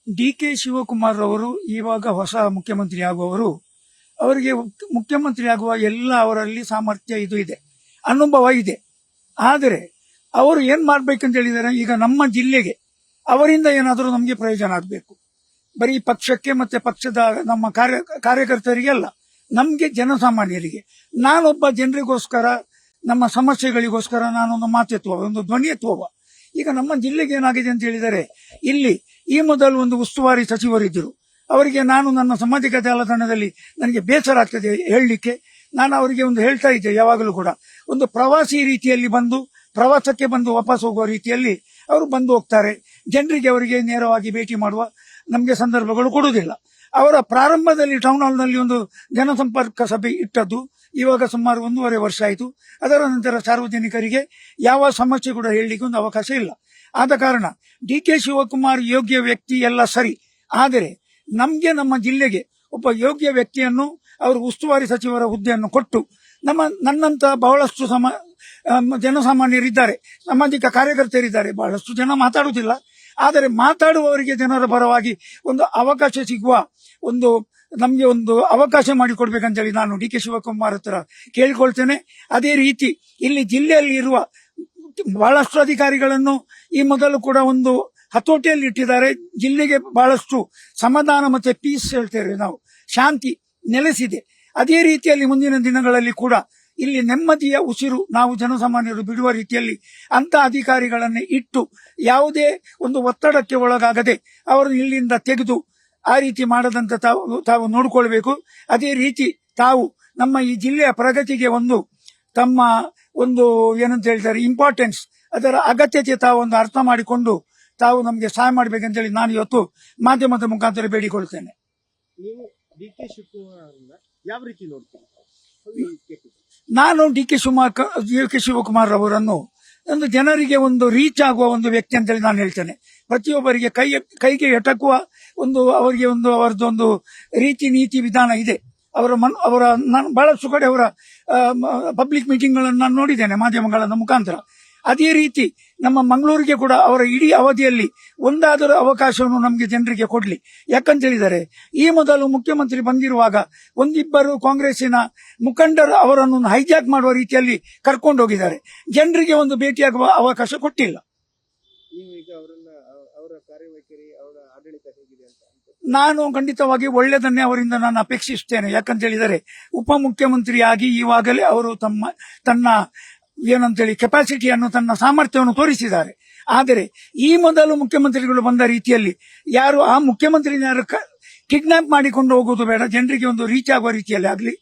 ಡಿ.ಕೆ. ಶಿವಕುಮಾರ್ ಅವರು ಇವಾಗ ಹೊಸ ಮುಖ್ಯಮಂತ್ರಿ ಆಗುವವರು. ಅವರಿಗೆ ಮುಖ್ಯಮಂತ್ರಿ ಆಗುವ ಎಲ್ಲ ಅವರಲ್ಲಿ ಸಾಮರ್ಥ್ಯ ಇದು ಇದೆ, ಅನುಭವ ಇದೆ. ಆದರೆ ಅವರು ಏನ್ ಮಾಡ್ಬೇಕಂತ ಹೇಳಿದರೆ, ಈಗ ನಮ್ಮ ಜಿಲ್ಲೆಗೆ ಅವರಿಂದ ಏನಾದರೂ ನಮಗೆ ಪ್ರಯೋಜನ ಆಗಬೇಕು. ಬರೀ ಪಕ್ಷಕ್ಕೆ ಮತ್ತೆ ಪಕ್ಷದ ನಮ್ಮ ಕಾರ್ಯಕರ್ತರಿಗೆ ಅಲ್ಲ, ನಮ್ಗೆ ಜನಸಾಮಾನ್ಯರಿಗೆ. ನಾನೊಬ್ಬ ಜನರಿಗೋಸ್ಕರ, ನಮ್ಮ ಸಮಸ್ಯೆಗಳಿಗೋಸ್ಕರ ನಾನೊಂದು ಮಾತೆತ್ತುವ, ಒಂದು ಧ್ವನಿ ಎತ್ತುವ. ಈಗ ನಮ್ಮ ಜಿಲ್ಲೆಗೆ ಏನಾಗಿದೆ ಅಂತ ಹೇಳಿದರೆ, ಇಲ್ಲಿ ಈ ಮೊದಲು ಒಂದು ಉಸ್ತುವಾರಿ ಸಚಿವರಿದ್ದರು. ಅವರಿಗೆ ನಾನು ನನ್ನ ಸಾಮಾಜಿಕ ಜಾಲತಾಣದಲ್ಲಿ ನನಗೆ ಬೇಸರ ಆಗ್ತದೆ ಹೇಳಲಿಕ್ಕೆ. ನಾನು ಅವರಿಗೆ ಒಂದು ಹೇಳ್ತಾ ಇದ್ದೆ, ಯಾವಾಗಲೂ ಕೂಡ ಒಂದು ಪ್ರವಾಸಿ ರೀತಿಯಲ್ಲಿ ಬಂದು, ಪ್ರವಾಸಕ್ಕೆ ಬಂದು ವಾಪಸ್ ಹೋಗುವ ರೀತಿಯಲ್ಲಿ ಅವರು ಬಂದು ಹೋಗ್ತಾರೆ. ಜನರಿಗೆ ಅವರಿಗೆ ನೇರವಾಗಿ ಭೇಟಿ ಮಾಡುವ ನಮಗೆ ಸಂದರ್ಭಗಳು ಕೊಡುವುದಿಲ್ಲ. ಅವರ ಪ್ರಾರಂಭದಲ್ಲಿ ಟೌನ್ ಹಾಲ್ನಲ್ಲಿ ಒಂದು ಜನಸಂಪರ್ಕ ಸಭೆ ಇಟ್ಟದ್ದು ಇವಾಗ ಸುಮಾರು 1.5 ವರ್ಷ ಆಯಿತು. ಅದರ ನಂತರ ಸಾರ್ವಜನಿಕರಿಗೆ ಯಾವ ಸಮಸ್ಯೆ ಕೂಡ ಹೇಳಲಿಕ್ಕೆ ಒಂದು ಅವಕಾಶ ಇಲ್ಲ. ಆದ ಕಾರಣ ಡಿ.ಕೆ. ಶಿವಕುಮಾರ್ ಯೋಗ್ಯ ವ್ಯಕ್ತಿ ಎಲ್ಲ ಸರಿ, ಆದರೆ ನಮಗೆ ನಮ್ಮ ಜಿಲ್ಲೆಗೆ ಒಬ್ಬ ಯೋಗ್ಯ ವ್ಯಕ್ತಿಯನ್ನು ಅವರು ಉಸ್ತುವಾರಿ ಸಚಿವರ ಹುದ್ದೆಯನ್ನು ಕೊಟ್ಟು, ನನ್ನಂತ ಬಹಳಷ್ಟು ಜನಸಾಮಾನ್ಯರಿದ್ದಾರೆ, ಸಾಮಾಜಿಕ ಕಾರ್ಯಕರ್ತರಿದ್ದಾರೆ. ಬಹಳಷ್ಟು ಜನ ಮಾತಾಡುವುದಿಲ್ಲ, ಆದರೆ ಮಾತಾಡುವವರಿಗೆ ಜನರ ಪರವಾಗಿ ಒಂದು ಅವಕಾಶ ಸಿಗುವ ನಮಗೆ ಒಂದು ಅವಕಾಶ ಮಾಡಿಕೊಡ್ಬೇಕಂತೇಳಿ ನಾನು ಡಿ.ಕೆ. ಶಿವಕುಮಾರ್ ಹತ್ರ ಕೇಳಿಕೊಳ್ತೇನೆ. ಅದೇ ರೀತಿ ಇಲ್ಲಿ ಜಿಲ್ಲೆಯಲ್ಲಿ ಇರುವ ಬಹಳಷ್ಟು ಅಧಿಕಾರಿಗಳನ್ನು ಈ ಮೊದಲು ಕೂಡ ಒಂದು ಹತೋಟಿಯಲ್ಲಿ ಇಟ್ಟಿದ್ದಾರೆ. ಜಿಲ್ಲೆಗೆ ಬಹಳಷ್ಟು ಸಮಾಧಾನ ಮತ್ತೆ ಪೀಸ್ ಹೇಳ್ತೇವೆ ನಾವು, ಶಾಂತಿ ನೆಲೆಸಿದೆ. ಅದೇ ರೀತಿಯಲ್ಲಿ ಮುಂದಿನ ದಿನಗಳಲ್ಲಿ ಕೂಡ ಇಲ್ಲಿ ನೆಮ್ಮದಿಯ ಉಸಿರು ನಾವು ಜನಸಾಮಾನ್ಯರು ಬಿಡುವ ರೀತಿಯಲ್ಲಿ ಅಂತ ಅಧಿಕಾರಿಗಳನ್ನೇ ಇಟ್ಟು, ಯಾವುದೇ ಒಂದು ಒತ್ತಡಕ್ಕೆ ಒಳಗಾಗದೆ ಅವರನ್ನು ಇಲ್ಲಿಂದ ತೆಗೆದು ಆ ರೀತಿ ಮಾಡದಂತ ತಾವು ನೋಡಿಕೊಳ್ಬೇಕು. ಅದೇ ರೀತಿ ತಾವು ನಮ್ಮ ಈ ಜಿಲ್ಲೆಯ ಪ್ರಗತಿಗೆ ತಮ್ಮ ಏನಂತ ಹೇಳ್ತಾರೆ ಇಂಪಾರ್ಟೆನ್ಸ್, ಅದರ ಅಗತ್ಯತೆ ತಾವು ಅರ್ಥ ಮಾಡಿಕೊಂಡು ತಾವು ನಮಗೆ ಸಹಾಯ ಮಾಡಬೇಕಂತೇಳಿ ನಾನು ಇವತ್ತು ಮಾಧ್ಯಮದ ಮುಖಾಂತರ ಬೇಡಿಕೊಳ್ತೇನೆ. ನೀವು ಡಿ.ಕೆ. ಶಿವಕುಮಾರ್ ಯಾವ ರೀತಿ ನೋಡ್ತೀರಿ? ನಾನು ಡಿ.ಕೆ. ಶಿವಕುಮಾರ್ ಅವರನ್ನು ಒಂದು ಜನರಿಗೆ ರೀಚ್ ಆಗುವ ವ್ಯಕ್ತಿ ಅಂತೇಳಿ ನಾನು ಹೇಳ್ತೇನೆ. ಪ್ರತಿಯೊಬ್ಬರಿಗೆ ಕೈಗೆ ಎಟಕುವ ಅವರಿಗೆ ಅವರದೊಂದು ರೀತಿ ನೀತಿ ವಿಧಾನ ಇದೆ. ನಾನು ಬಹಳಷ್ಟು ಕಡೆ ಅವರ ಪಬ್ಲಿಕ್ ಮೀಟಿಂಗ್ಗಳನ್ನು ನಾನು ನೋಡಿದ್ದೇನೆ ಮಾಧ್ಯಮಗಳ ಮುಖಾಂತರ. ಅದೇ ರೀತಿ ನಮ್ಮ ಮಂಗಳೂರಿಗೆ ಕೂಡ ಅವರ ಇಡೀ ಅವಧಿಯಲ್ಲಿ ಒಂದಾದರೂ ಅವಕಾಶವನ್ನು ನಮಗೆ ಜನರಿಗೆ ಕೊಡ್ಲಿ. ಯಾಕಂತ ಹೇಳಿದರೆ, ಈ ಮೊದಲು ಮುಖ್ಯಮಂತ್ರಿ ಬಂದಿರುವಾಗ ಒಂದಿಬ್ಬರು ಕಾಂಗ್ರೆಸ್ಸಿನ ಮುಖಂಡರು ಅವರನ್ನು ಹೈಜಾಕ್ ಮಾಡುವ ರೀತಿಯಲ್ಲಿ ಕರ್ಕೊಂಡು ಹೋಗಿದ್ದಾರೆ. ಜನರಿಗೆ ಭೇಟಿಯಾಗುವ ಅವಕಾಶ ಕೊಟ್ಟಿಲ್ಲ. ನಾನು ಖಂಡಿತವಾಗಿ ಒಳ್ಳೆಯದನ್ನೇ ಅವರಿಂದ ನಾನು ಅಪೇಕ್ಷಿಸುತ್ತೇನೆ. ಯಾಕಂತ ಹೇಳಿದರೆ, ಉಪಮುಖ್ಯಮಂತ್ರಿಯಾಗಿ ಈವಾಗಲೇ ಅವರು ತನ್ನ ಏನಂತೇಳಿ ಕೆಪಾಸಿಟಿಯನ್ನು, ತನ್ನ ಸಾಮರ್ಥ್ಯವನ್ನು ತೋರಿಸಿದ್ದಾರೆ. ಆದರೆ ಈ ಮೊದಲು ಮುಖ್ಯಮಂತ್ರಿಗಳು ಬಂದ ರೀತಿಯಲ್ಲಿ ಯಾರು ಆ ಮುಖ್ಯಮಂತ್ರಿನ ಕಿಡ್ನಾಪ್ ಮಾಡಿಕೊಂಡು ಹೋಗುವುದು ಬೇಡ, ಜನರಿಗೆ ರೀಚ್ ಆಗುವ ರೀತಿಯಲ್ಲಿ ಆಗಲಿ.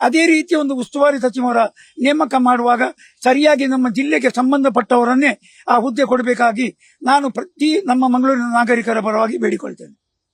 ಅದೇ ರೀತಿ ಉಸ್ತುವಾರಿ ಸಚಿವರ ನೇಮಕ ಮಾಡುವಾಗ ಸರಿಯಾಗಿ ನಮ್ಮ ಜಿಲ್ಲೆಗೆ ಸಂಬಂಧಪಟ್ಟವರನ್ನೇ ಆ ಹುದ್ದೆ ಕೊಡಬೇಕಾಗಿ ನಾನು ನಮ್ಮ ಮಂಗಳೂರಿನ ನಾಗರಿಕರ ಪರವಾಗಿ ಬೇಡಿಕೊಳ್ತೇನೆ.